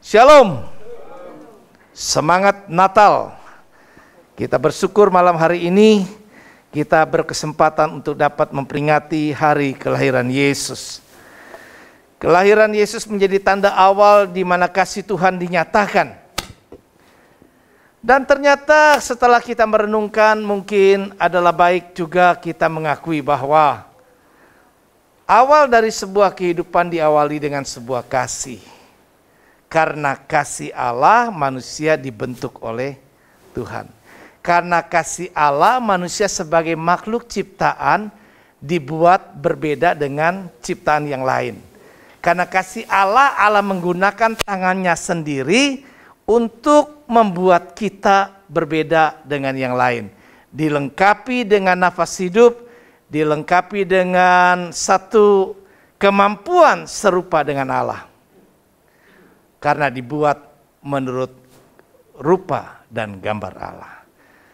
Shalom. Semangat Natal. Kita bersyukur malam hari ini kita berkesempatan untuk dapat memperingati hari kelahiran Yesus. Kelahiran Yesus menjadi tanda awal di mana kasih Tuhan dinyatakan. Dan ternyata setelah kita merenungkan, mungkin adalah baik juga kita mengakui bahwa awal dari sebuah kehidupan diawali dengan sebuah kasih. Karena kasih Allah, manusia dibentuk oleh Tuhan. Karena kasih Allah, manusia sebagai makhluk ciptaan dibuat berbeda dengan ciptaan yang lain. Karena kasih Allah, Allah menggunakan tangannya sendiri untuk membuat kita berbeda dengan yang lain. Dilengkapi dengan nafas hidup, dilengkapi dengan satu kemampuan serupa dengan Allah. Karena dibuat menurut rupa dan gambar Allah.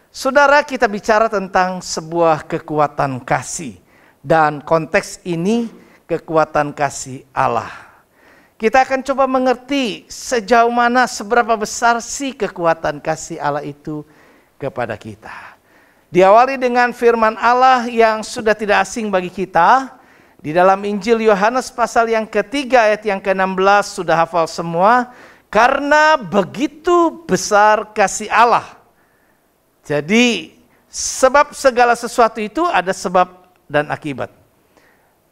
Saudara, kita bicara tentang sebuah kekuatan kasih. Dan konteks ini kekuatan kasih Allah. Kita akan coba mengerti sejauh mana, seberapa besar sih kekuatan kasih Allah itu kepada kita. Diawali dengan firman Allah yang sudah tidak asing bagi kita. Di dalam Injil Yohanes pasal yang ketiga ayat yang ke-16, sudah hafal semua. Karena begitu besar kasih Allah. Jadi sebab segala sesuatu itu ada sebab dan akibat.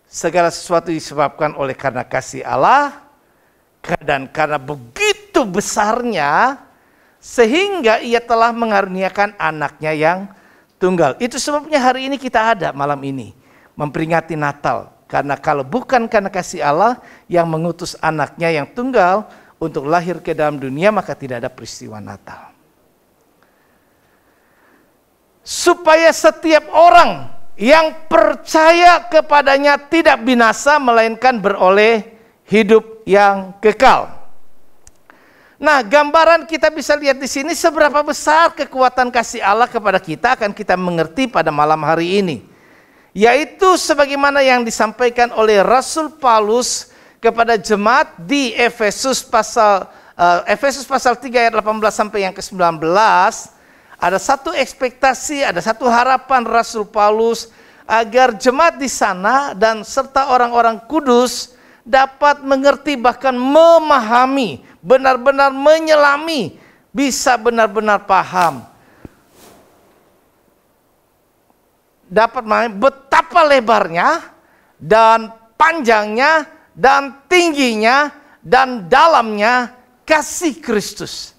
Segala sesuatu disebabkan oleh karena kasih Allah. Dan karena begitu besarnya, sehingga ia telah mengaruniakan anaknya yang tunggal. Itu sebabnya hari ini kita ada malam ini. Memperingati Natal. Karena kalau bukan karena kasih Allah yang mengutus anaknya yang tunggal untuk lahir ke dalam dunia, maka tidak ada peristiwa Natal. Supaya setiap orang yang percaya kepadanya tidak binasa, melainkan beroleh hidup yang kekal. Nah, gambaran kita bisa lihat di sini seberapa besar kekuatan kasih Allah kepada kita akan kita mengerti pada malam hari ini. Yaitu sebagaimana yang disampaikan oleh Rasul Paulus kepada jemaat di Efesus pasal 3 ayat 18 sampai yang ke-19. Ada satu ekspektasi, ada satu harapan Rasul Paulus agar jemaat di sana dan serta orang-orang kudus dapat mengerti, bahkan memahami, benar-benar menyelami, bisa benar-benar paham. Dapat memahami betapa lebarnya dan panjangnya dan tingginya dan dalamnya kasih Kristus.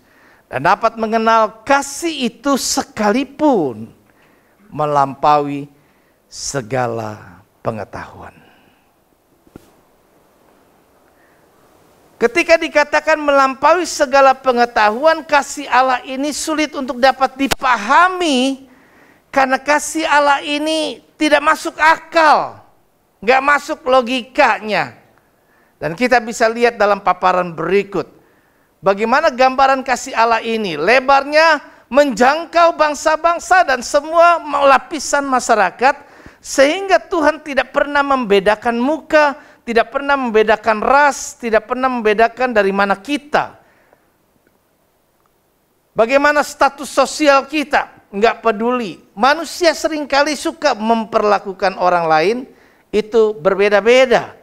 Dan dapat mengenal kasih itu sekalipun melampaui segala pengetahuan. Ketika dikatakan melampaui segala pengetahuan, kasih Allah ini sulit untuk dapat dipahami. Karena kasih Allah ini tidak masuk akal, nggak masuk logikanya. Dan kita bisa lihat dalam paparan berikut. Bagaimana gambaran kasih Allah ini. Lebarnya menjangkau bangsa-bangsa dan semua lapisan masyarakat. Sehingga Tuhan tidak pernah membedakan muka, tidak pernah membedakan ras, tidak pernah membedakan dari mana kita. Bagaimana status sosial kita. Enggak peduli. Manusia seringkali suka memperlakukan orang lain itu berbeda-beda.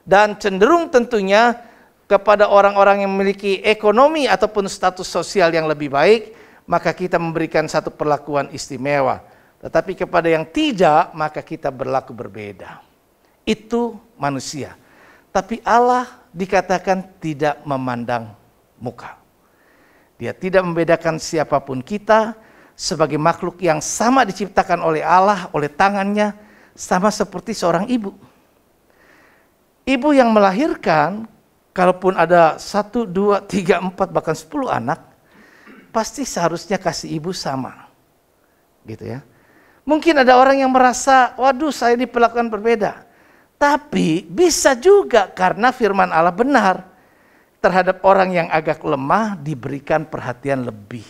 Dan cenderung tentunya kepada orang-orang yang memiliki ekonomi ataupun status sosial yang lebih baik, maka kita memberikan satu perlakuan istimewa. Tetapi kepada yang tidak, maka kita berlaku berbeda. Itu manusia. Tapi Allah dikatakan tidak memandang muka. Dia tidak membedakan siapapun kita, sebagai makhluk yang sama diciptakan oleh Allah, oleh tangannya, sama seperti seorang ibu. Ibu yang melahirkan, kalaupun ada 1, 2, 3, 4, bahkan 10 anak, pasti seharusnya kasih ibu sama. Gitu ya. Mungkin ada orang yang merasa, waduh saya diperlakukan berbeda. Tapi bisa juga karena firman Allah benar. Terhadap orang yang agak lemah diberikan perhatian lebih.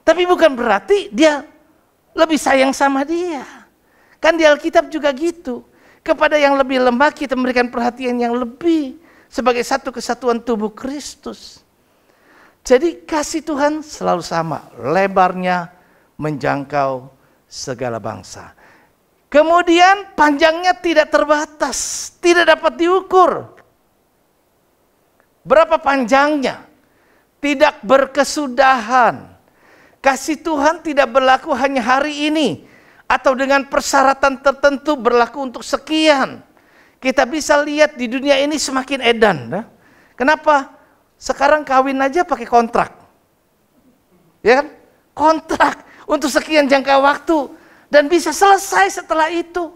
Tapi bukan berarti dia lebih sayang sama dia. Kan di Alkitab juga gitu. Kepada yang lebih lemah kita memberikan perhatian yang lebih. Sebagai satu kesatuan tubuh Kristus. Jadi kasih Tuhan selalu sama, lebarnya menjangkau segala bangsa. Kemudian panjangnya tidak terbatas, tidak dapat diukur. Berapa panjangnya? Tidak berkesudahan. Kasih Tuhan tidak berlaku hanya hari ini, atau dengan persyaratan tertentu berlaku untuk sekian. Kita bisa lihat di dunia ini semakin edan. Kenapa? Sekarang kawin aja pakai kontrak. Ya kan? Kontrak untuk sekian jangka waktu. Dan bisa selesai setelah itu.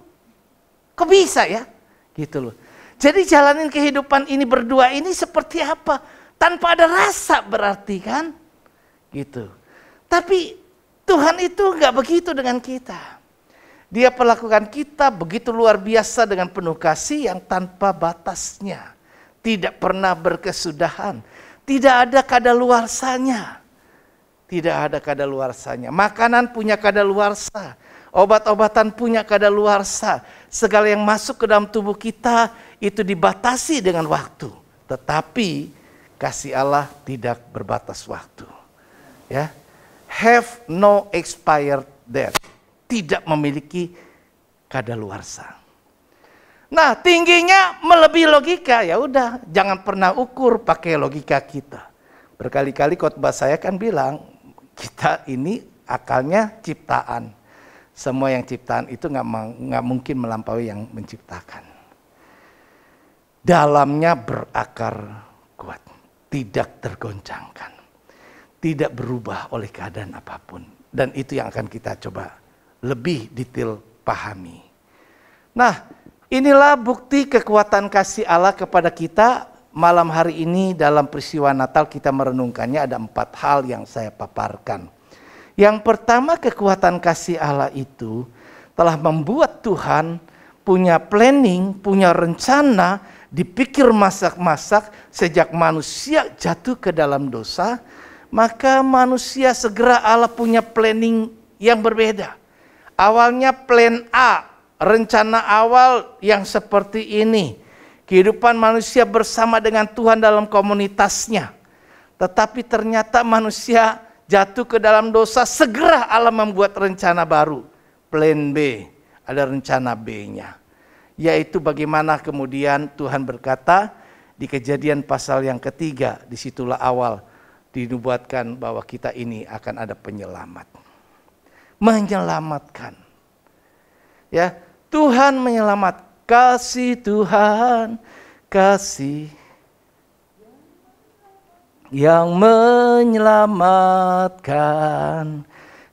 Kok bisa ya? Gitu loh. Jadi jalanin kehidupan ini berdua ini seperti apa? Tanpa ada rasa berarti kan? Gitu. Tapi Tuhan itu enggak begitu dengan kita. Dia perlakukan kita begitu luar biasa dengan penuh kasih yang tanpa batasnya. Tidak pernah berkesudahan. Tidak ada kadaluarsanya. Tidak ada kadaluarsanya. Makanan punya kadaluarsa. Obat-obatan punya kadaluarsa. Segala yang masuk ke dalam tubuh kita itu dibatasi dengan waktu. Tetapi kasih Allah tidak berbatas waktu. Ya. Have no expired date. Tidak memiliki kadaluarsa. Nah, tingginya melebihi logika, ya udah, jangan pernah ukur pakai logika kita. Berkali-kali khotbah saya kan bilang, kita ini akalnya ciptaan. Semua yang ciptaan itu nggak mungkin melampaui yang menciptakan. Dalamnya berakar kuat, tidak tergoncangkan, tidak berubah oleh keadaan apapun. Dan itu yang akan kita coba lebih detail pahami. Nah, inilah bukti kekuatan kasih Allah kepada kita. Malam hari ini dalam peristiwa Natal kita merenungkannya ada 4 hal yang saya paparkan. Yang pertama, kekuatan kasih Allah itu telah membuat Tuhan punya planning, punya rencana, dipikir masak-masak sejak manusia jatuh ke dalam dosa. Maka manusia segera Allah punya planning yang berbeda. Awalnya plan A, rencana awal yang seperti ini. Kehidupan manusia bersama dengan Tuhan dalam komunitasnya. Tetapi ternyata manusia jatuh ke dalam dosa, segera Allah membuat rencana baru. Plan B, ada rencana B-nya. Yaitu bagaimana kemudian Tuhan berkata di Kejadian pasal yang ketiga, disitulah awal dinubuatkan bahwa kita ini akan ada penyelamat. Menyelamatkan. Ya, Tuhan menyelamatkan. Kasih Tuhan, kasih yang menyelamatkan.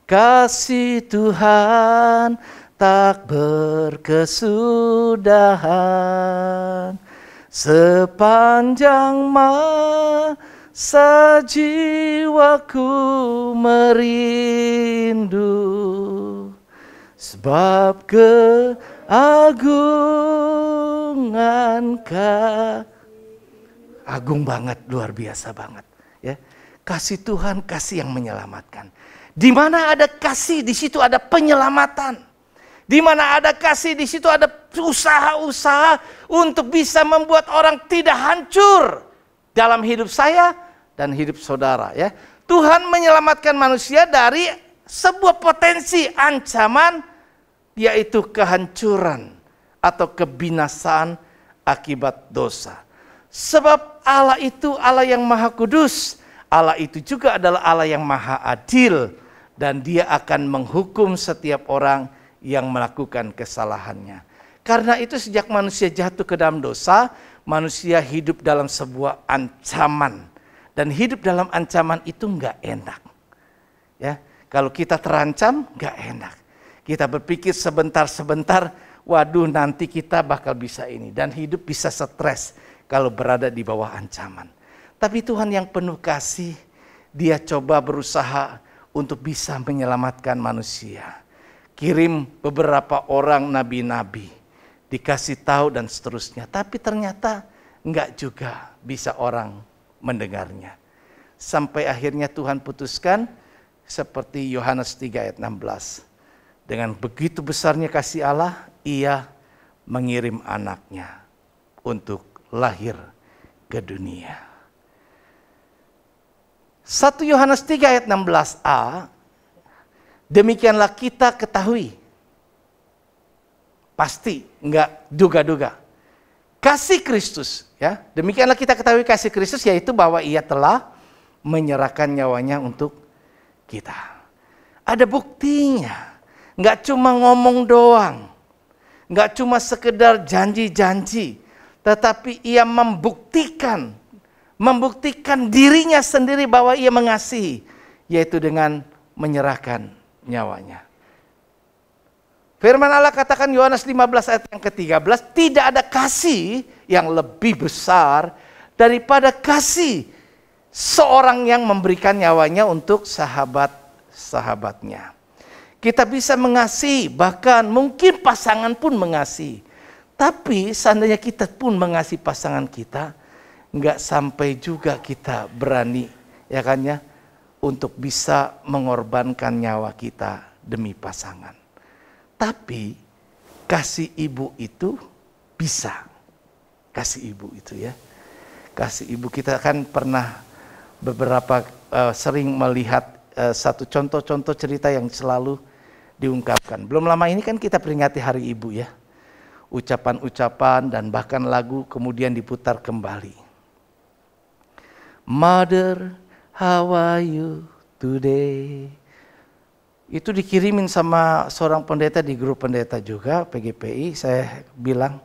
Kasih Tuhan tak berkesudahan. Sepanjang masa jiwaku merindu, sebab keagungan agung banget, luar biasa banget. Ya, kasih Tuhan, kasih yang menyelamatkan. Di mana ada kasih, di situ ada penyelamatan. Di mana ada kasih, di situ ada usaha-usaha untuk bisa membuat orang tidak hancur dalam hidup saya dan hidup saudara. Ya, Tuhan menyelamatkan manusia dari sebuah potensi ancaman, yaitu kehancuran atau kebinasaan akibat dosa. Sebab Allah itu Allah yang maha kudus. Allah itu juga adalah Allah yang maha adil. Dan dia akan menghukum setiap orang yang melakukan kesalahannya. Karena itu sejak manusia jatuh ke dalam dosa, manusia hidup dalam sebuah ancaman. Dan hidup dalam ancaman itu enggak enak. Ya, kalau kita terancam enggak enak. Kita berpikir sebentar-sebentar, waduh nanti kita bakal bisa ini. Dan hidup bisa stres kalau berada di bawah ancaman. Tapi Tuhan yang penuh kasih, dia coba berusaha untuk bisa menyelamatkan manusia. Kirim beberapa orang nabi-nabi, dikasih tahu dan seterusnya. Tapi ternyata enggak juga bisa orang mendengarnya. Sampai akhirnya Tuhan putuskan seperti Yohanes 3 ayat 16. Dengan begitu besarnya kasih Allah, ia mengirim anaknya untuk lahir ke dunia. 1 Yohanes 3 ayat 16a, demikianlah kita ketahui. Pasti, enggak duga-duga. Kasih Kristus, ya. Demikianlah kita ketahui kasih Kristus, yaitu bahwa ia telah menyerahkan nyawanya untuk kita. Ada buktinya. Enggak cuma ngomong doang. Enggak cuma sekedar janji-janji. Tetapi ia membuktikan dirinya sendiri bahwa ia mengasihi. Yaitu dengan menyerahkan nyawanya. Firman Allah katakan Yohanes 15 ayat yang ke-13, tidak ada kasih yang lebih besar daripada kasih seorang yang memberikan nyawanya untuk sahabat-sahabatnya. Kita bisa mengasihi, bahkan mungkin pasangan pun mengasihi. Tapi seandainya kita pun mengasihi pasangan kita, nggak sampai juga kita berani, ya kan ya, untuk bisa mengorbankan nyawa kita demi pasangan. Tapi kasih ibu itu bisa. Kasih ibu itu ya. Kasih ibu, kita kan pernah beberapa sering melihat satu contoh-contoh cerita yang selalu diungkapkan. Belum lama ini kan kita peringati Hari Ibu ya. Ucapan-ucapan dan bahkan lagu kemudian diputar kembali. Mother, how are you today? Itu dikirimin sama seorang pendeta di grup pendeta juga, PGPI. Saya bilang,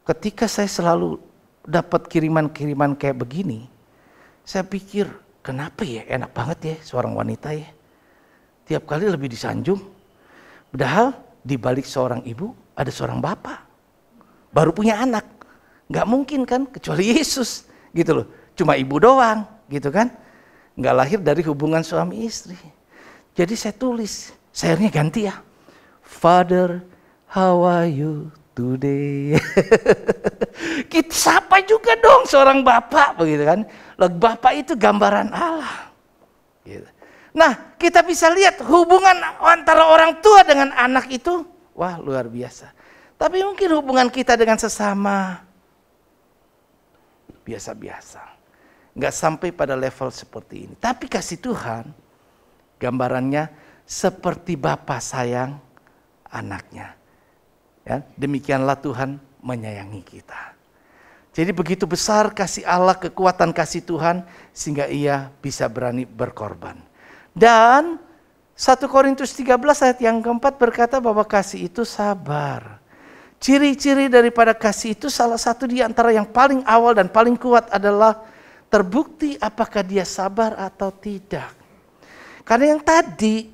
ketika saya selalu dapat kiriman-kiriman kayak begini, saya pikir, kenapa ya enak banget ya seorang wanita ya. Tiap kali lebih disanjung. Padahal di balik seorang ibu ada seorang bapak. Baru punya anak. Gak mungkin kan, kecuali Yesus gitu loh. Cuma ibu doang gitu kan. Gak lahir dari hubungan suami istri. Jadi saya tulis, saya akhirnya ganti ya. Father, how are you today? Kita sapa juga dong seorang bapak, begitu kan? Loh, bapak itu gambaran Allah. Gitu. Nah, kita bisa lihat hubungan antara orang tua dengan anak itu, wah luar biasa. Tapi mungkin hubungan kita dengan sesama biasa-biasa. Nggak sampai pada level seperti ini. Tapi kasih Tuhan, gambarannya seperti Bapa sayang anaknya. Ya, demikianlah Tuhan menyayangi kita. Jadi begitu besar kasih Allah, kekuatan kasih Tuhan, sehingga ia bisa berani berkorban. Dan 1 Korintus 13 ayat yang keempat berkata bahwa kasih itu sabar. Ciri-ciri daripada kasih itu salah satu di antara yang paling awal dan paling kuat adalah terbukti apakah dia sabar atau tidak. Karena yang tadi,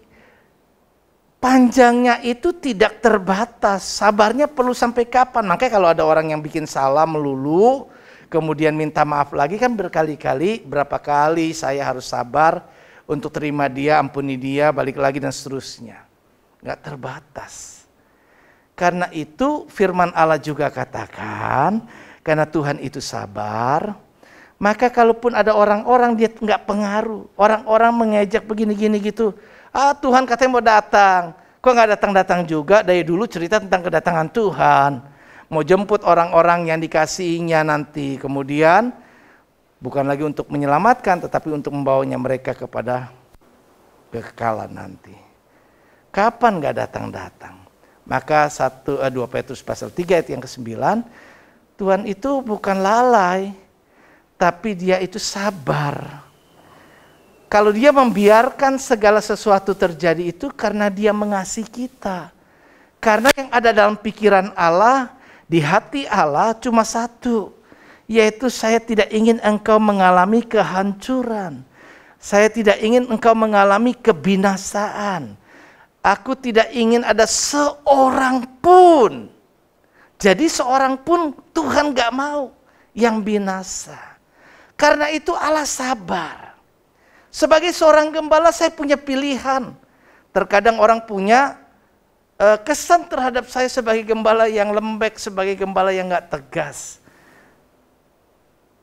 panjangnya itu tidak terbatas. Sabarnya perlu sampai kapan? Makanya kalau ada orang yang bikin salah melulu, kemudian minta maaf lagi, kan berkali-kali, berapa kali saya harus sabar untuk terima dia, ampuni dia, balik lagi dan seterusnya. Nggak terbatas. Karena itu firman Allah juga katakan, karena Tuhan itu sabar, maka kalaupun ada orang-orang dia nggak pengaruh. Orang-orang mengejek begini-gini gitu. Ah, Tuhan katanya mau datang. Kok nggak datang-datang juga? Dari dulu cerita tentang kedatangan Tuhan. Mau jemput orang-orang yang dikasihinya nanti. Kemudian bukan lagi untuk menyelamatkan, tetapi untuk membawanya mereka kepada kekekalan nanti. Kapan nggak datang-datang? Maka 2 Petrus pasal 3 ayat yang ke-9, Tuhan itu bukan lalai, tapi dia itu sabar. Kalau dia membiarkan segala sesuatu terjadi itu karena dia mengasihi kita. Karena yang ada dalam pikiran Allah, di hati Allah cuma satu. Yaitu saya tidak ingin engkau mengalami kehancuran. Saya tidak ingin engkau mengalami kebinasaan. Aku tidak ingin ada seorang pun. Jadi seorang pun Tuhan gak mau yang binasa. Karena itu Allah sabar. Sebagai seorang gembala saya punya pilihan. Terkadang orang punya kesan terhadap saya sebagai gembala yang lembek, sebagai gembala yang gak tegas.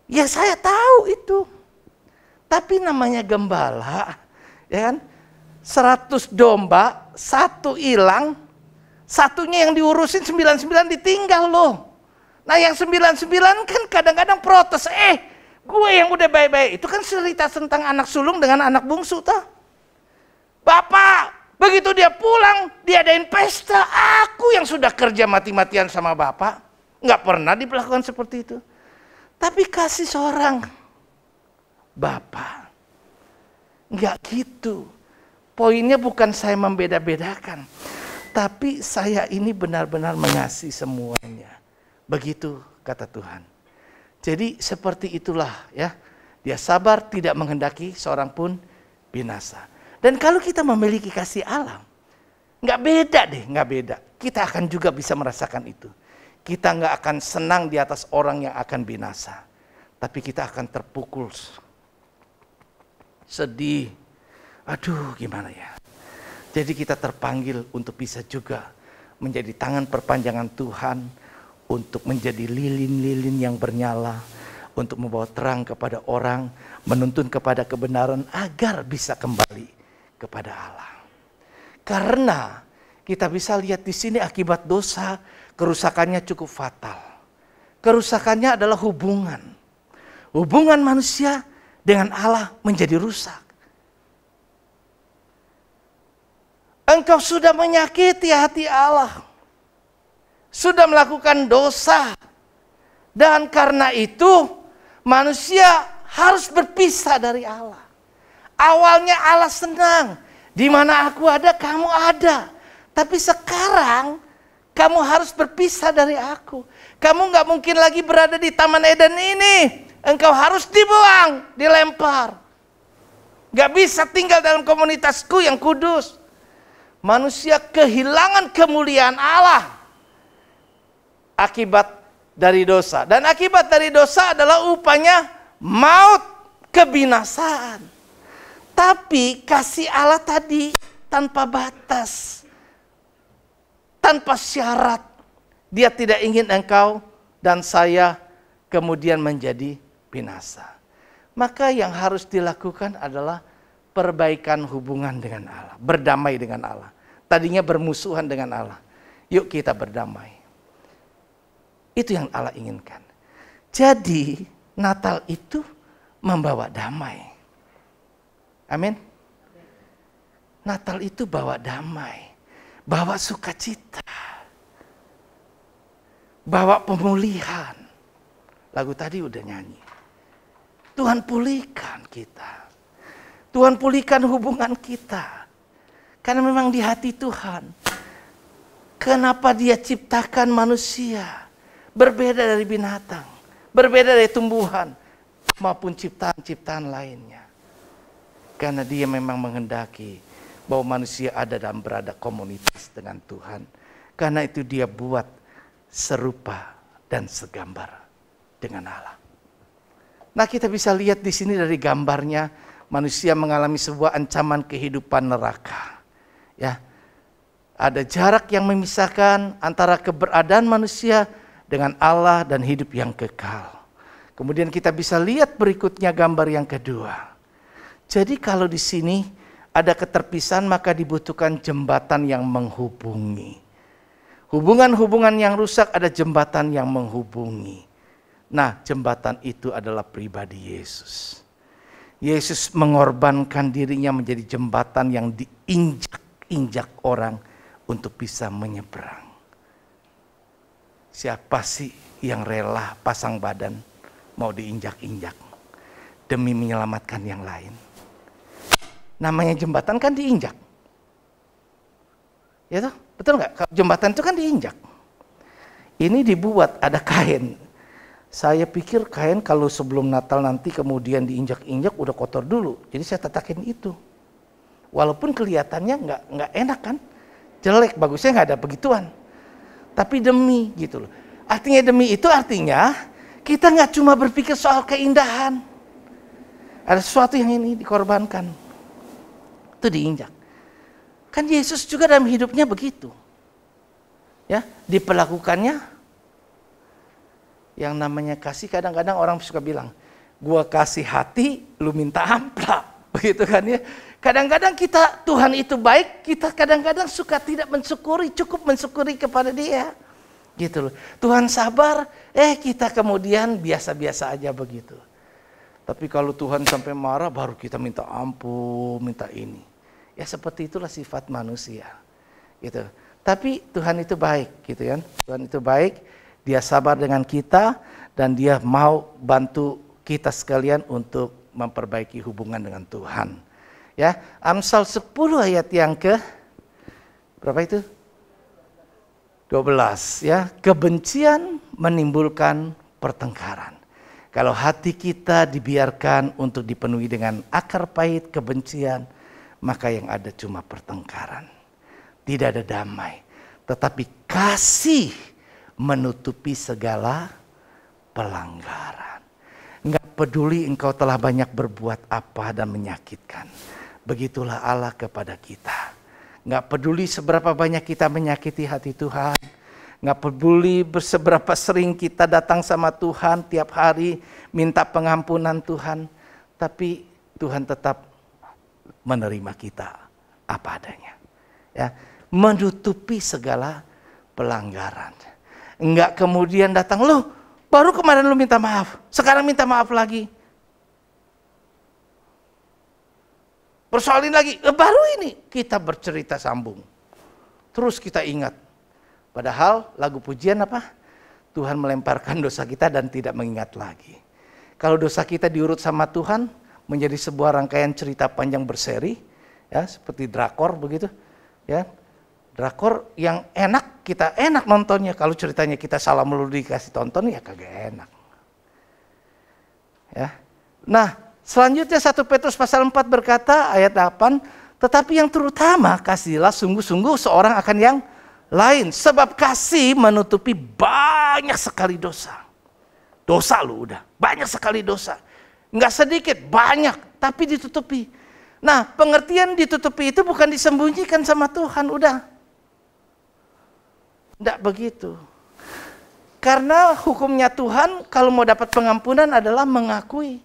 Ya saya tahu itu. Tapi namanya gembala, ya kan? 100 domba, 1 hilang, 1-nya yang diurusin, 99 ditinggal loh. Nah yang 99 kan kadang-kadang protes, Gue yang udah baik-baik. Itu kan cerita tentang anak sulung dengan anak bungsu toh. Bapak, begitu dia pulang, diadain pesta. Aku yang sudah kerja mati-matian sama bapak. Nggak pernah diperlakukan seperti itu. Tapi kasih seorang bapak. Nggak gitu. Poinnya bukan saya membeda-bedakan. Tapi saya ini benar-benar mengasihi semuanya. Begitu kata Tuhan. Jadi seperti itulah ya. Dia sabar tidak menghendaki seorang pun binasa. Dan kalau kita memiliki kasih alam, nggak beda deh, nggak beda. Kita akan juga bisa merasakan itu. Kita nggak akan senang di atas orang yang akan binasa. Tapi kita akan terpukul. Sedih. Aduh gimana ya. Jadi kita terpanggil untuk bisa juga menjadi tangan perpanjangan Tuhan. Untuk menjadi lilin-lilin yang bernyala. Untuk membawa terang kepada orang. Menuntun kepada kebenaran agar bisa kembali kepada Allah. Karena kita bisa lihat di sini akibat dosa, kerusakannya cukup fatal. Kerusakannya adalah hubungan. Hubungan manusia dengan Allah menjadi rusak. Engkau sudah menyakiti hati Allah. Sudah melakukan dosa. Dan karena itu manusia harus berpisah dari Allah. Awalnya Allah senang. Di mana aku ada, kamu ada. Tapi sekarang kamu harus berpisah dari aku. Kamu gak mungkin lagi berada di Taman Eden ini. Engkau harus dibuang, dilempar. Gak bisa tinggal dalam komunitasku yang kudus. Manusia kehilangan kemuliaan Allah. Akibat dari dosa. Dan akibat dari dosa adalah upahnya maut, kebinasaan. Tapi kasih Allah tadi tanpa batas. Tanpa syarat. Dia tidak ingin engkau dan saya kemudian menjadi binasa. Maka yang harus dilakukan adalah perbaikan hubungan dengan Allah. Berdamai dengan Allah. Tadinya bermusuhan dengan Allah. Yuk kita berdamai. Itu yang Allah inginkan. Jadi Natal itu membawa damai. Amin. Natal itu bawa damai. Bawa sukacita. Bawa pemulihan. Lagu tadi udah nyanyi. Tuhan pulihkan kita. Tuhan pulihkan hubungan kita. Karena memang di hati Tuhan. Kenapa Dia ciptakan manusia berbeda dari binatang, berbeda dari tumbuhan, maupun ciptaan-ciptaan lainnya. Karena Dia memang menghendaki bahwa manusia ada dan berada komunitas dengan Tuhan. Karena itu Dia buat serupa dan segambar dengan Allah. Nah, kita bisa lihat di sini dari gambarnya manusia mengalami sebuah ancaman kehidupan neraka. Ya. Ada jarak yang memisahkan antara keberadaan manusia dengan Allah dan hidup yang kekal. Kemudian kita bisa lihat berikutnya gambar yang kedua. Jadi kalau di sini ada keterpisahan maka dibutuhkan jembatan yang menghubungi. Hubungan-hubungan yang rusak ada jembatan yang menghubungi. Nah, jembatan itu adalah pribadi Yesus. Yesus mengorbankan dirinya menjadi jembatan yang diinjak-injak orang untuk bisa menyeberang. Siapa sih yang rela pasang badan mau diinjak-injak demi menyelamatkan yang lain? Namanya jembatan kan diinjak. Ya toh? Betul nggak? Jembatan itu kan diinjak. Ini dibuat ada kain. Saya pikir kain kalau sebelum Natal nanti kemudian diinjak-injak udah kotor dulu. Jadi saya tatakin itu. Walaupun kelihatannya nggak enak kan, jelek, bagusnya nggak ada begituan. Tapi demi gitu loh. Artinya demi itu artinya kita nggak cuma berpikir soal keindahan. Ada sesuatu yang ini dikorbankan. Itu diinjak. Kan Yesus juga dalam hidupnya begitu. Ya, diperlakukannya yang namanya kasih. Kadang-kadang orang suka bilang, gua kasih hati, lu minta amplop. Begitu kan ya. Kadang-kadang kita, Tuhan itu baik, kita kadang-kadang suka tidak mensyukuri, cukup mensyukuri kepada Dia. Gitu loh. Tuhan sabar, kita kemudian biasa-biasa aja begitu. Tapi kalau Tuhan sampai marah baru kita minta ampun, minta ini. Ya seperti itulah sifat manusia. Gitu. Tapi Tuhan itu baik, gitu kan? Tuhan itu baik, Dia sabar dengan kita dan Dia mau bantu kita sekalian untuk memperbaiki hubungan dengan Tuhan. Ya, Amsal 10 ayat yang ke berapa itu? 12 ya. Kebencian menimbulkan pertengkaran. Kalau hati kita dibiarkan untuk dipenuhi dengan akar pahit kebencian, maka yang ada cuma pertengkaran. Tidak ada damai. Tetapi kasih menutupi segala pelanggaran. Enggak peduli engkau telah banyak berbuat apa dan menyakitkan. Begitulah Allah kepada kita. Enggak peduli seberapa banyak kita menyakiti hati Tuhan. Nggak peduli seberapa sering kita datang sama Tuhan tiap hari minta pengampunan Tuhan. Tapi Tuhan tetap menerima kita apa adanya. Ya, menutupi segala pelanggaran. Enggak kemudian datang, loh baru kemarin lu minta maaf, sekarang minta maaf lagi. Persoalin lagi, baru ini kita bercerita sambung. Terus kita ingat. Padahal lagu pujian apa? Tuhan melemparkan dosa kita dan tidak mengingat lagi. Kalau dosa kita diurut sama Tuhan menjadi sebuah rangkaian cerita panjang berseri, ya seperti drakor begitu, ya drakor yang enak kita enak nontonnya. Kalau ceritanya kita salah melulu dikasih tonton ya kagak enak. Ya, nah selanjutnya 1 Petrus pasal 4 berkata ayat 8, tetapi yang terutama kasihlah sungguh-sungguh seorang akan yang lain, sebab kasih menutupi banyak sekali dosa. Dosa lu udah, banyak sekali dosa. Enggak sedikit, banyak, tapi ditutupi. Nah, pengertian ditutupi itu bukan disembunyikan sama Tuhan, udah. Enggak begitu. Karena hukumnya Tuhan kalau mau dapat pengampunan adalah mengakui.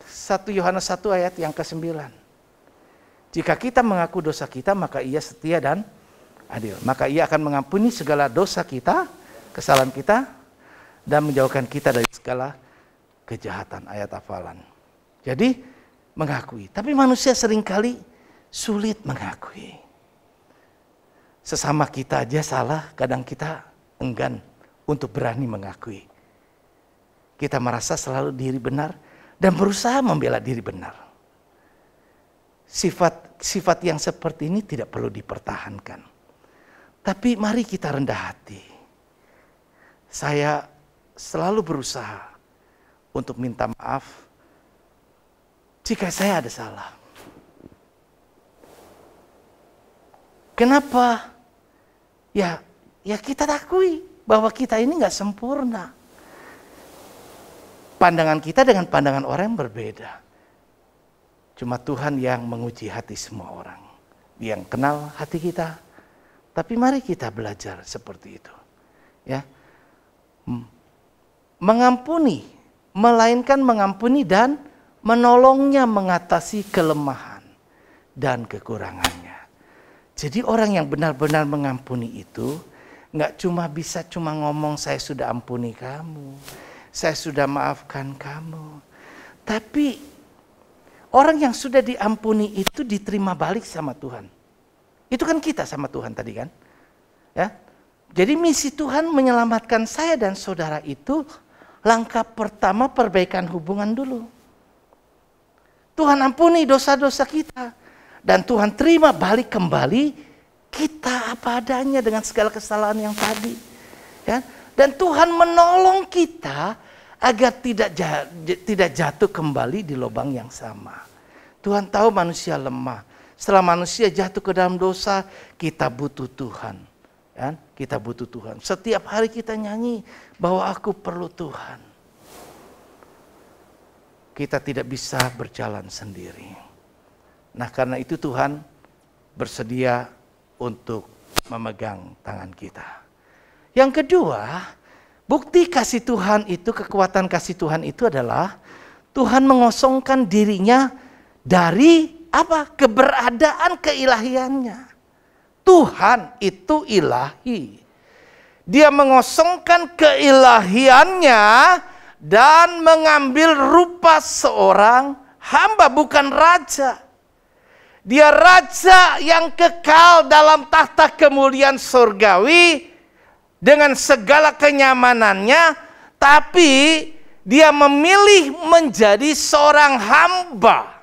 1 Yohanes 1 ayat yang ke-9. Jika kita mengaku dosa kita, maka Ia setia dan adil. Maka Ia akan mengampuni segala dosa kita, kesalahan kita, dan menjauhkan kita dari segala kejahatan. Ayat hafalan. Jadi mengakui. Tapi manusia seringkali sulit mengakui. Sesama kita aja salah, kadang kita enggan untuk berani mengakui. Kita merasa selalu diri benar dan berusaha membela diri benar. Sifat yang seperti ini tidak perlu dipertahankan. Tapi mari kita rendah hati. Saya selalu berusaha untuk minta maaf jika saya ada salah. Kenapa? Ya kita akui bahwa kita ini nggak sempurna. Pandangan kita dengan pandangan orang yang berbeda. Cuma Tuhan yang menguji hati semua orang. Dia yang kenal hati kita. Tapi mari kita belajar seperti itu. Ya. Mengampuni, melainkan mengampuni dan menolongnya mengatasi kelemahan dan kekurangannya. Jadi orang yang benar-benar mengampuni itu nggak bisa ngomong saya sudah ampuni kamu, saya sudah maafkan kamu. Tapi orang yang sudah diampuni itu diterima balik sama Tuhan. Itu kan kita sama Tuhan tadi kan. Ya. Jadi misi Tuhan menyelamatkan saya dan saudara itu langkah pertama perbaikan hubungan dulu. Tuhan ampuni dosa-dosa kita. Dan Tuhan terima balik kembali kita apa adanya dengan segala kesalahan yang tadi. Ya. Dan Tuhan menolong kita agar tidak jatuh kembali di lubang yang sama. Tuhan tahu manusia lemah. Setelah manusia jatuh ke dalam dosa, kita butuh Tuhan. Ya, kita butuh Tuhan. Setiap hari kita nyanyi bahwa aku perlu Tuhan. Kita tidak bisa berjalan sendiri. Nah, karena itu Tuhan bersedia untuk memegang tangan kita. Yang kedua, bukti kasih Tuhan itu, kekuatan kasih Tuhan itu adalah Tuhan mengosongkan dirinya dari apa? Keberadaan keilahiannya. Tuhan itu ilahi. Dia mengosongkan keilahiannya dan mengambil rupa seorang hamba, bukan raja. Dia raja yang kekal dalam tahta kemuliaan surgawi dengan segala kenyamanannya, tapi dia memilih menjadi seorang hamba.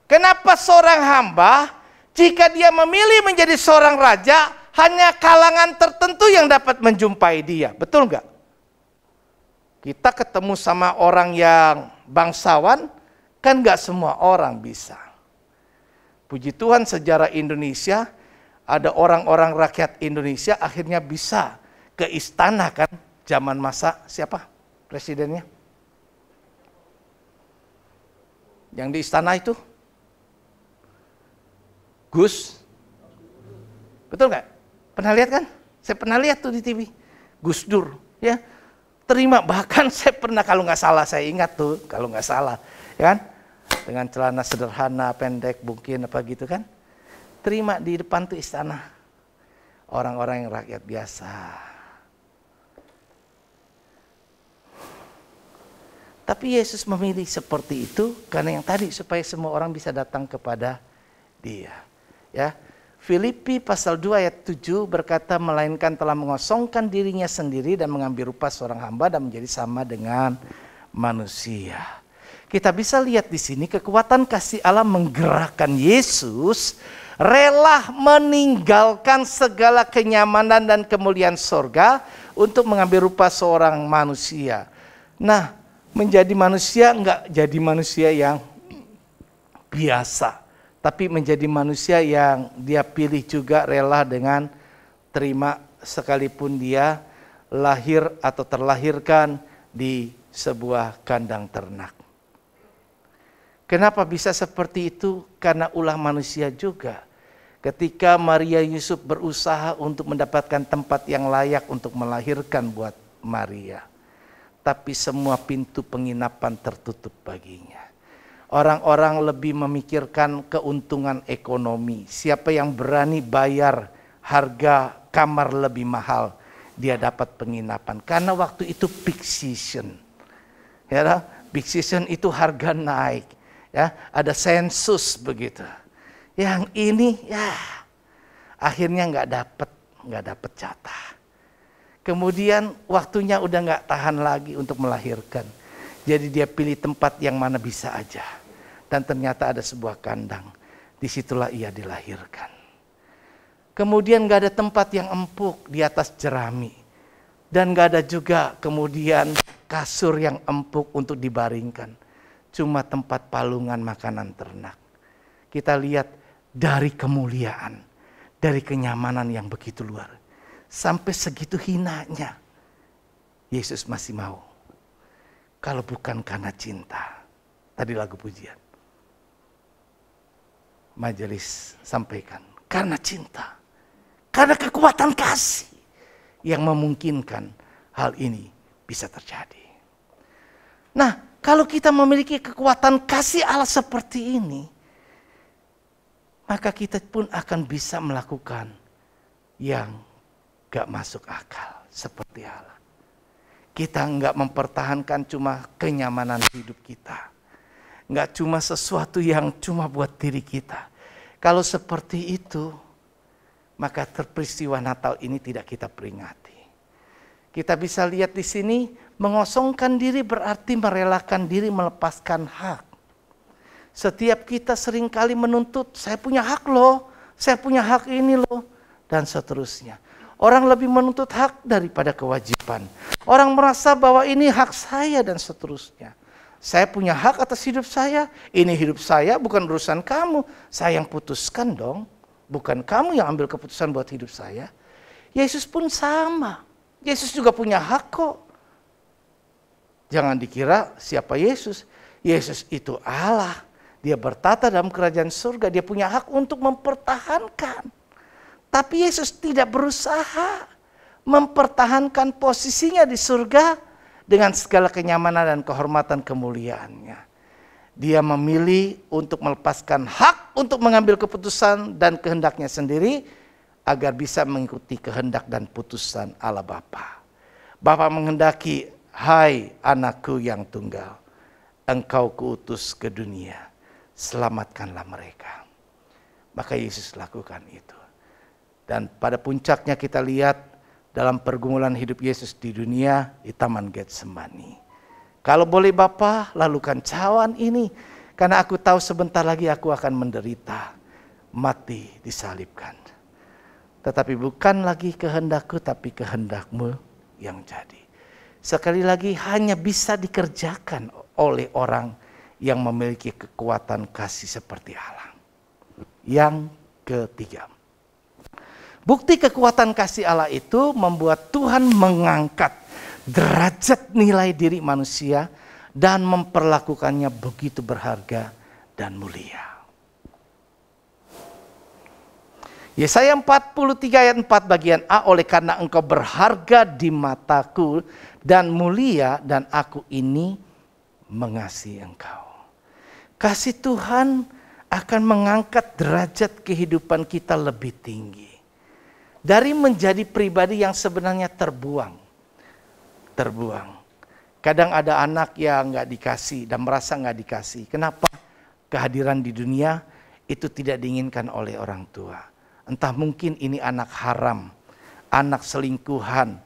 Kenapa seorang hamba? Jika dia memilih menjadi seorang raja, hanya kalangan tertentu yang dapat menjumpai dia. Betul nggak? Kita ketemu sama orang yang bangsawan, kan nggak semua orang bisa. Puji Tuhan sejarah Indonesia, ada orang-orang rakyat Indonesia akhirnya bisa ke istana kan, zaman masa siapa presidennya? Yang di istana itu? Gus. Betul nggak? Pernah lihat kan? Saya pernah lihat tuh di TV. Gus Dur, ya. Terima, bahkan saya pernah, kalau nggak salah, saya ingat tuh, kalau nggak salah, ya kan? Dengan celana sederhana, pendek, mungkin apa gitu kan. Terima di depan tuh istana. Orang-orang yang rakyat biasa. Tapi Yesus memilih seperti itu karena yang tadi, supaya semua orang bisa datang kepada Dia. Ya. Filipi pasal 2 ayat 7 berkata, melainkan telah mengosongkan dirinya sendiri dan mengambil rupa seorang hamba dan menjadi sama dengan manusia. Kita bisa lihat di sini kekuatan kasih Allah menggerakkan Yesus rela meninggalkan segala kenyamanan dan kemuliaan sorga untuk mengambil rupa seorang manusia. Nah, menjadi manusia enggak jadi manusia yang biasa, tapi menjadi manusia yang dia pilih juga rela dengan terima sekalipun dia lahir atau terlahirkan di sebuah kandang ternak. Kenapa bisa seperti itu? Karena ulah manusia juga. Ketika Maria Yusuf berusaha untuk mendapatkan tempat yang layak untuk melahirkan buat Maria, tapi semua pintu penginapan tertutup baginya. Orang-orang lebih memikirkan keuntungan ekonomi. Siapa yang berani bayar harga kamar lebih mahal, dia dapat penginapan. Karena waktu itu peak season. Ya, peak season itu harga naik. Ya, ada sensus begitu. Yang ini ya akhirnya nggak dapat jatah. Kemudian waktunya udah nggak tahan lagi untuk melahirkan. Jadi dia pilih tempat yang mana bisa aja. Dan ternyata ada sebuah kandang. Disitulah ia dilahirkan. Kemudian gak ada tempat yang empuk di atas jerami. Dan gak ada juga kemudian kasur yang empuk untuk dibaringkan. Cuma tempat palungan makanan ternak. Kita lihat dari kemuliaan, dari kenyamanan yang begitu luar. Sampai segitu hinanya. Yesus masih mau. Kalau bukan karena cinta. Tadi lagu pujian. Majelis sampaikan. Karena cinta. Karena kekuatan kasih. Yang memungkinkan hal ini bisa terjadi. Nah, kalau kita memiliki kekuatan kasih Allah seperti ini. Maka kita pun akan bisa melakukan yang gak masuk akal seperti Allah. Kita nggak mempertahankan cuma kenyamanan hidup kita. Nggak cuma sesuatu yang cuma buat diri kita. Kalau seperti itu, maka peristiwa Natal ini tidak kita peringati. Kita bisa lihat di sini, mengosongkan diri berarti merelakan diri melepaskan hak. Setiap kita seringkali menuntut, saya punya hak loh, saya punya hak ini loh, dan seterusnya. Orang lebih menuntut hak daripada kewajiban. Orang merasa bahwa ini hak saya dan seterusnya. Saya punya hak atas hidup saya. Ini hidup saya, bukan urusan kamu. Saya yang putuskan dong. Bukan kamu yang ambil keputusan buat hidup saya. Yesus pun sama. Yesus juga punya hak kok. Jangan dikira siapa Yesus. Yesus itu Allah. Dia bertata dalam kerajaan surga. Dia punya hak untuk mempertahankan. Tapi Yesus tidak berusaha mempertahankan posisinya di surga dengan segala kenyamanan dan kehormatan kemuliaannya. Dia memilih untuk melepaskan hak untuk mengambil keputusan dan kehendaknya sendiri agar bisa mengikuti kehendak dan putusan Allah Bapa. Bapa menghendaki Hai anakku yang tunggal, engkau kuutus ke dunia, selamatkanlah mereka. Maka Yesus lakukan itu. Dan pada puncaknya kita lihat dalam pergumulan hidup Yesus di dunia di Taman Getsemani. Kalau boleh Bapa, lalukan cawan ini, karena aku tahu sebentar lagi aku akan menderita, mati disalibkan. Tetapi bukan lagi kehendakku, tapi kehendak-Mu yang jadi. Sekali lagi hanya bisa dikerjakan oleh orang yang memiliki kekuatan kasih seperti Allah. Yang ketiga, bukti kekuatan kasih Allah itu membuat Tuhan mengangkat derajat nilai diri manusia dan memperlakukannya begitu berharga dan mulia. Yesaya 43 ayat 4 bagian A, oleh karena engkau berharga di mataku dan mulia, dan aku ini mengasihi engkau. Kasih Tuhan akan mengangkat derajat kehidupan kita lebih tinggi. Dari menjadi pribadi yang sebenarnya terbuang. Kadang ada anak yang gak dikasih dan merasa gak dikasih. Kenapa? Kehadiran di dunia itu tidak diinginkan oleh orang tua. Entah mungkin ini anak haram, anak selingkuhan,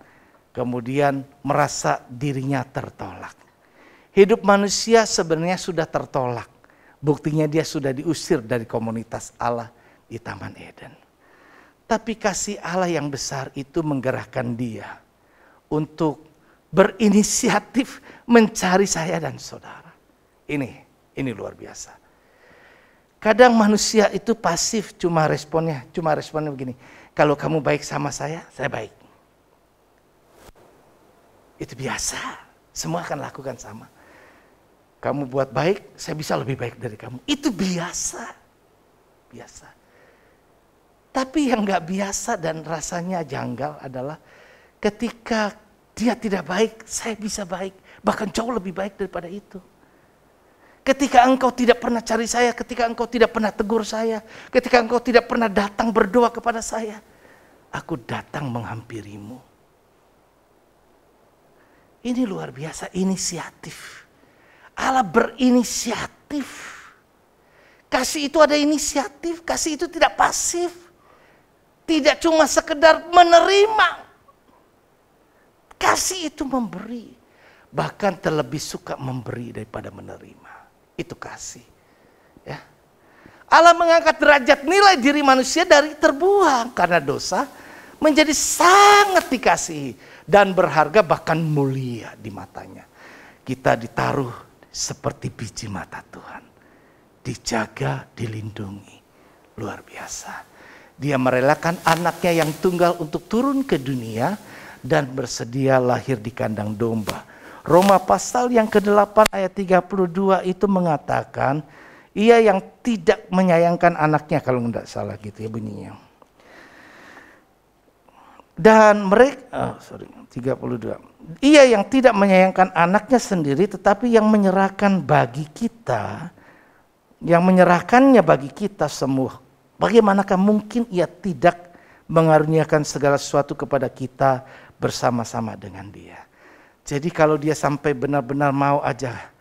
kemudian merasa dirinya tertolak. Hidup manusia sebenarnya sudah tertolak. Buktinya dia sudah diusir dari komunitas Allah di Taman Eden. Tapi kasih Allah yang besar itu menggerakkan dia untuk berinisiatif mencari saya dan saudara. Ini luar biasa. Kadang manusia itu pasif, cuma responnya begini. Kalau kamu baik sama saya baik. Itu biasa. Semua akan lakukan sama. Kamu buat baik, saya bisa lebih baik dari kamu. Itu biasa. Tapi yang gak biasa dan rasanya janggal adalah ketika dia tidak baik, saya bisa baik. Bahkan jauh lebih baik daripada itu. Ketika engkau tidak pernah cari saya, ketika engkau tidak pernah tegur saya, ketika engkau tidak pernah datang berdoa kepada saya, aku datang menghampirimu. Ini luar biasa, inisiatif. Allah berinisiatif. Kasih itu ada inisiatif, kasih itu tidak pasif. Tidak cuma sekedar menerima. Kasih itu memberi. Bahkan terlebih suka memberi daripada menerima. Itu kasih. Ya. Allah mengangkat derajat nilai diri manusia dari terbuang karena dosa menjadi sangat dikasihi dan berharga, bahkan mulia di matanya. Kita ditaruh seperti biji mata Tuhan. Dijaga, dilindungi. Luar biasa. Dia merelakan anaknya yang tunggal untuk turun ke dunia dan bersedia lahir di kandang domba. Roma pasal yang ke-8 ayat 32 itu mengatakan, ia yang tidak menyayangkan anaknya, kalau tidak salah gitu ya bunyinya. Dan mereka, 32. Ia yang tidak menyayangkan anaknya sendiri, tetapi yang menyerahkan bagi kita, yang menyerahkannya bagi kita semua. Bagaimanakah mungkin ia tidak mengaruniakan segala sesuatu kepada kita bersama-sama dengan dia. Jadi kalau dia sampai benar-benar mau aja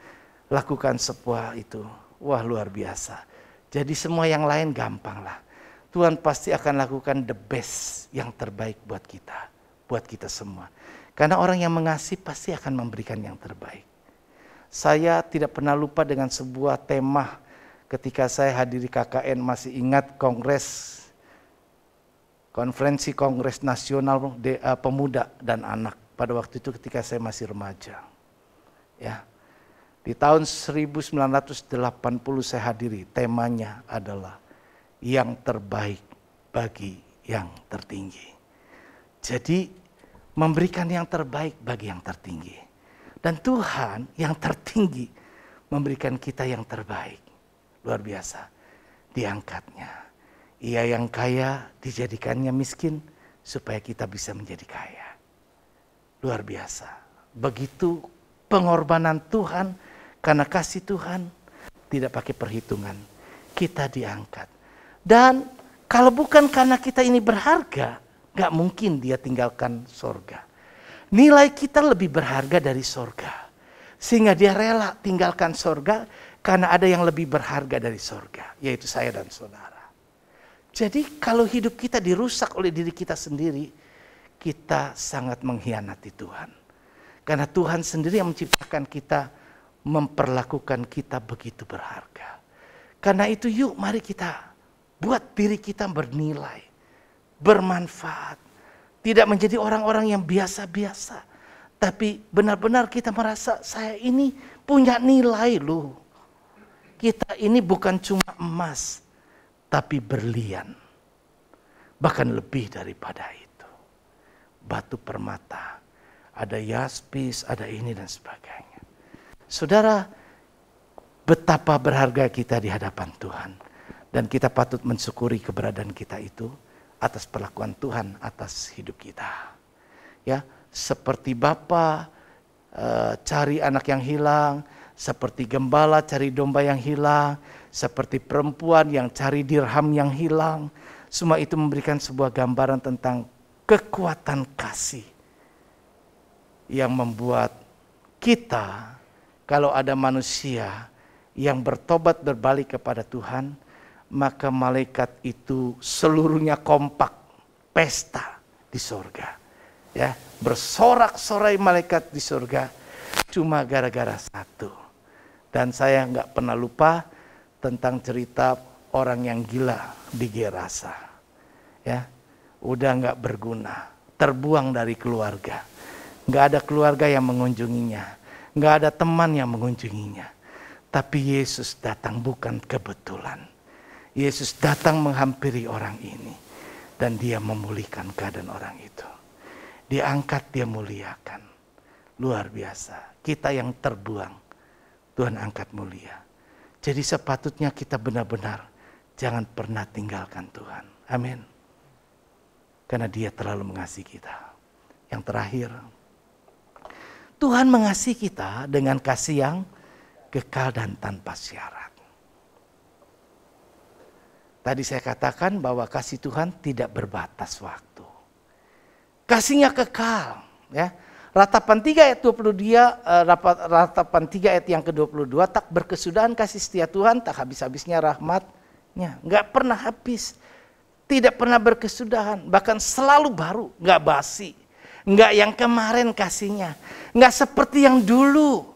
lakukan sebuah itu, wah luar biasa. Jadi semua yang lain gampang lah. Tuhan pasti akan lakukan the best, yang terbaik buat kita semua. Karena orang yang mengasihi pasti akan memberikan yang terbaik. Saya tidak pernah lupa dengan sebuah tema ketika saya hadiri KKN, masih ingat konferensi Kongres Nasional Pemuda dan Anak pada waktu itu ketika saya masih remaja. Ya. Di tahun 1980 saya hadiri, temanya adalah yang terbaik bagi yang tertinggi. Jadi memberikan yang terbaik bagi yang tertinggi. Dan Tuhan yang tertinggi memberikan kita yang terbaik. Luar biasa. Diangkatnya. Ia yang kaya dijadikannya miskin supaya kita bisa menjadi kaya. Luar biasa. Begitu pengorbanan Tuhan, karena kasih Tuhan tidak pakai perhitungan. Kita diangkat. Dan kalau bukan karena kita ini berharga, gak mungkin dia tinggalkan sorga. Nilai kita lebih berharga dari sorga. Sehingga dia rela tinggalkan sorga karena ada yang lebih berharga dari sorga. Yaitu saya dan saudara. Jadi kalau hidup kita dirusak oleh diri kita sendiri, kita sangat mengkhianati Tuhan. Karena Tuhan sendiri yang menciptakan kita, memperlakukan kita begitu berharga. Karena itu yuk mari kita buat diri kita bernilai, bermanfaat. Tidak menjadi orang-orang yang biasa-biasa. Tapi benar-benar kita merasa saya ini punya nilai loh. Kita ini bukan cuma emas, tapi berlian. Bahkan lebih daripada itu. Batu permata, ada yaspis, ada ini dan sebagainya. Saudara, betapa berharga kita di hadapan Tuhan. Dan kita patut mensyukuri keberadaan kita itu atas perlakuan Tuhan atas hidup kita. Ya, seperti Bapa cari anak yang hilang, seperti gembala cari domba yang hilang, seperti perempuan yang cari dirham yang hilang. Semua itu memberikan sebuah gambaran tentang kekuatan kasih yang membuat kita, kalau ada manusia yang bertobat berbalik kepada Tuhan, maka malaikat itu seluruhnya kompak pesta di sorga. Ya, bersorak-sorai malaikat di surga cuma gara-gara satu. Dan saya nggak pernah lupa tentang cerita orang yang gila di Gerasa. Ya, udah nggak berguna, terbuang dari keluarga. Nggak ada keluarga yang mengunjunginya, nggak ada teman yang mengunjunginya. Tapi Yesus datang bukan kebetulan. Yesus datang menghampiri orang ini dan dia memulihkan keadaan orang itu. Dia angkat, dia muliakan. Luar biasa. Kita yang terbuang, Tuhan angkat mulia. Jadi sepatutnya kita benar-benar jangan pernah tinggalkan Tuhan. Amin. Karena dia terlalu mengasihi kita. Yang terakhir, Tuhan mengasihi kita dengan kasih yang kekal dan tanpa syarat. Tadi saya katakan bahwa kasih Tuhan tidak berbatas waktu. Kasihnya kekal, ya. Ratapan 3 ayat 22, ratapan 3 ayat yang ke-22, tak berkesudahan kasih setia Tuhan, tak habis-habisnya rahmatnya. Enggak pernah habis, tidak pernah berkesudahan, bahkan selalu baru, enggak basi. Enggak yang kemarin kasihnya, enggak seperti yang dulu.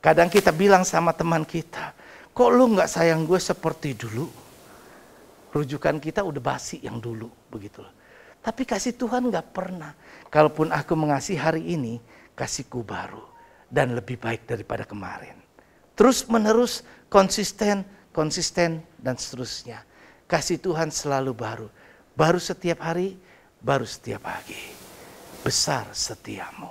Kadang kita bilang sama teman kita, kok lu enggak sayang gue seperti dulu? Rujukan kita udah basi yang dulu, begitu. Tapi kasih Tuhan gak pernah. Kalaupun aku mengasihi hari ini, kasihku baru. Dan lebih baik daripada kemarin. Terus menerus, konsisten, dan seterusnya. Kasih Tuhan selalu baru. Baru setiap hari, baru setiap pagi. Besar setiamu.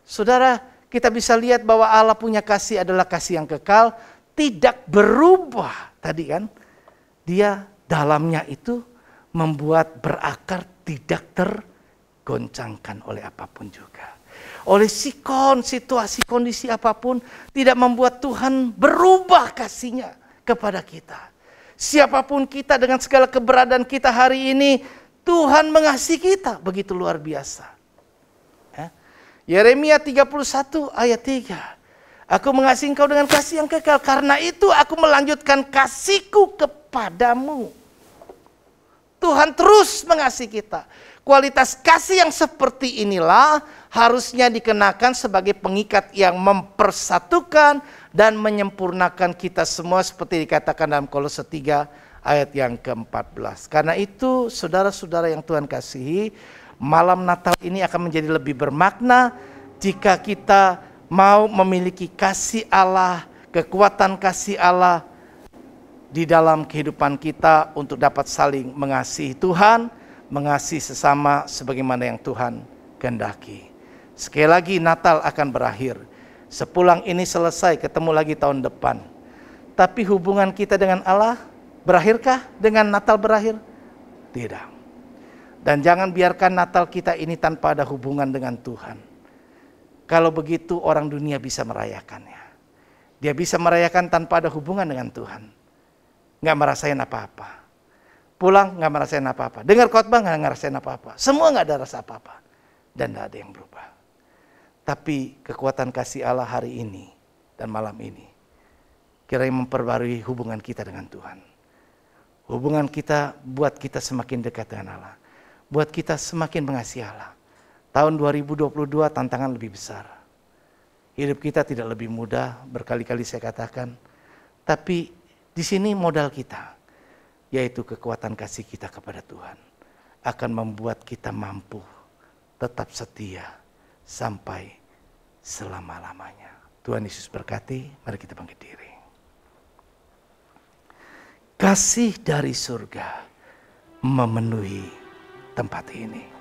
Saudara, kita bisa lihat bahwa Allah punya kasih adalah kasih yang kekal. Tidak berubah. Tadi kan, dia dalamnya itu membuat berakar tidak tergoncangkan oleh apapun juga. Oleh sikon, situasi, kondisi apapun tidak membuat Tuhan berubah kasihnya kepada kita. Siapapun kita dengan segala keberadaan kita hari ini, Tuhan mengasihi kita begitu luar biasa. Ya. Yeremia 31 ayat 3. Aku mengasihi engkau dengan kasih yang kekal, karena itu aku melanjutkan kasihku kepadamu. Tuhan terus mengasihi kita. Kualitas kasih yang seperti inilah harusnya dikenakan sebagai pengikat yang mempersatukan dan menyempurnakan kita semua seperti dikatakan dalam Kolose 3 ayat yang ke-14. Karena itu saudara-saudara yang Tuhan kasihi, malam Natal ini akan menjadi lebih bermakna jika kita mau memiliki kasih Allah, kekuatan kasih Allah di dalam kehidupan kita untuk dapat saling mengasihi Tuhan, mengasihi sesama sebagaimana yang Tuhan kehendaki. Sekali lagi Natal akan berakhir. Sepulang ini selesai, ketemu lagi tahun depan. Tapi hubungan kita dengan Allah berakhirkah dengan Natal berakhir? Tidak. Dan jangan biarkan Natal kita ini tanpa ada hubungan dengan Tuhan. Kalau begitu orang dunia bisa merayakannya. Dia bisa merayakan tanpa ada hubungan dengan Tuhan. Nggak merasain apa-apa. Pulang nggak merasain apa-apa. Dengar khotbah nggak ngerasain apa-apa. Semua nggak ada rasa apa-apa. Dan nggak ada yang berubah. Tapi kekuatan kasih Allah hari ini dan malam ini kiranya memperbarui hubungan kita dengan Tuhan. Hubungan kita buat kita semakin dekat dengan Allah. Buat kita semakin mengasihi Allah. Tahun 2022 tantangan lebih besar. Hidup kita tidak lebih mudah, berkali-kali saya katakan. Tapi di sini modal kita, yaitu kekuatan kasih kita kepada Tuhan, akan membuat kita mampu tetap setia sampai selama-lamanya. Tuhan Yesus berkati, mari kita bangkit diri. Kasih dari surga memenuhi tempat ini.